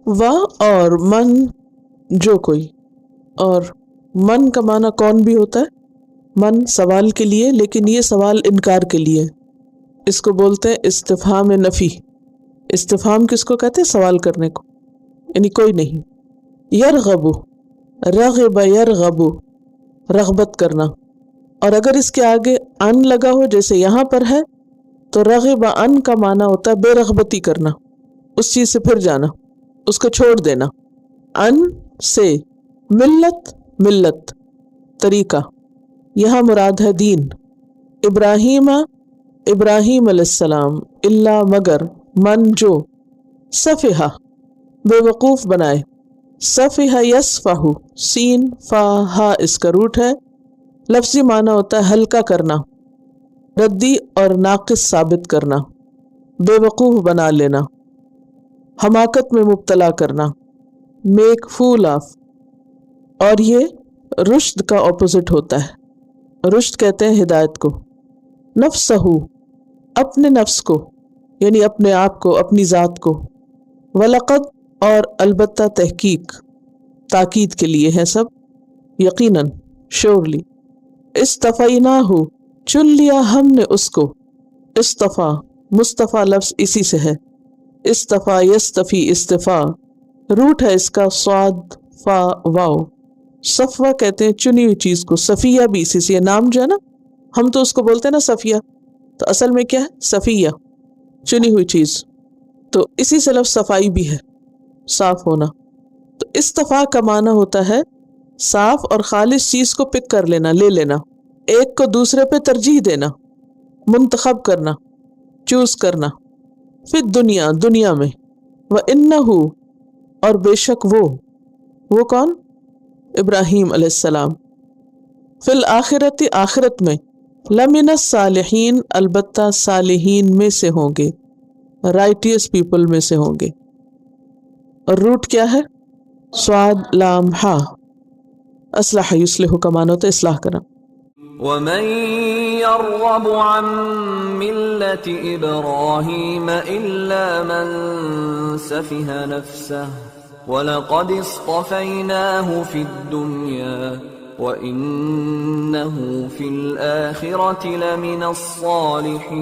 و اور من جو کوئی، اور من کا معنی کون بھی ہوتا ہے، من سوال کے لیے، لیکن یہ سوال انکار کے لیے، اس کو بولتے ہیں استفہام نفی۔ استفہام کس کو کہتے ہیں؟ سوال کرنے کو، یعنی کوئی نہیں۔ یرغب، رغب یرغب، رغبت کرنا، اور اگر اس کے آگے ان لگا ہو جیسے یہاں پر ہے تو رغب ان کا معنی ہوتا ہے بے رغبتی کرنا، اس چیز سے پھر جانا، اس کو چھوڑ دینا۔ ان سے، ملت، ملت طریقہ، یہاں مراد ہے دین۔ ابراہیم، ابراہیم علیہ السلام، اللہ مگر، من جو، سفہا بے وقوف بنائے، سفہ یسفہ، سین فا ہا اس کا روٹ ہے، لفظی معنی ہوتا ہے ہلکا کرنا، ردی اور ناقص ثابت کرنا، بے وقوف بنا لینا، حماقت میں مبتلا کرنا، میک فول آف۔ اور یہ رشد کا اپوزٹ ہوتا ہے، رشد کہتے ہیں ہدایت کو۔ نفسہ، اپنے نفس کو، یعنی اپنے آپ کو، اپنی ذات کو۔ ولقد، اور البتہ تحقیق، تاکید کے لیے ہے سب، یقیناً، شورلی۔ استفیناہ، چن لیا ہم نے اس کو۔ استفا، مصطفیٰ لفظ اسی سے ہے، استفا یستفی، استفا روٹ ہے اس کا صاد فا واو۔ صفوہ کہتے ہیں چنی ہوئی چیز کو، صفیہ بھی اسی سے، نام جو ہے نا، ہم تو اس کو بولتے ہیں نا صفیہ، تو اصل میں کیا ہے؟ صفیہ، چنی ہوئی چیز، تو اسی سے لفظ صفائی بھی ہے، صاف ہونا۔ تو استفا کا معنی ہوتا ہے صاف اور خالص چیز کو پک کر لینا، لے لینا، ایک کو دوسرے پہ ترجیح دینا، منتخب کرنا، چوز کرنا۔ فی دنیا، دنیا میں، وَإِنَّهُ، اور بے شک وہ کون؟ ابراہیم علیہ السلام، فی الآخرت، آخرت میں، لمن الصالحین، البتہ صالحین میں سے ہوں گے، رائٹیس پیپل میں سے ہوں گے۔ اور روٹ کیا ہے؟ صاد لام ہا، اصلح یصلح کا معنی ہوتا ہے اصلاح کرنا۔ وَمَن يَرْغَبُ عَن مِّلَّةِ إِبْرَاهِيمَ إِلَّا مَن سَفِهَ نَفْسَهُ وَلَقَدِ اصْطَفَيْنَاهُ فِي الدُّنْيَا وَإِنَّهُ فِي الْآخِرَةِ لَمِنَ الصَّالِحِينَ۔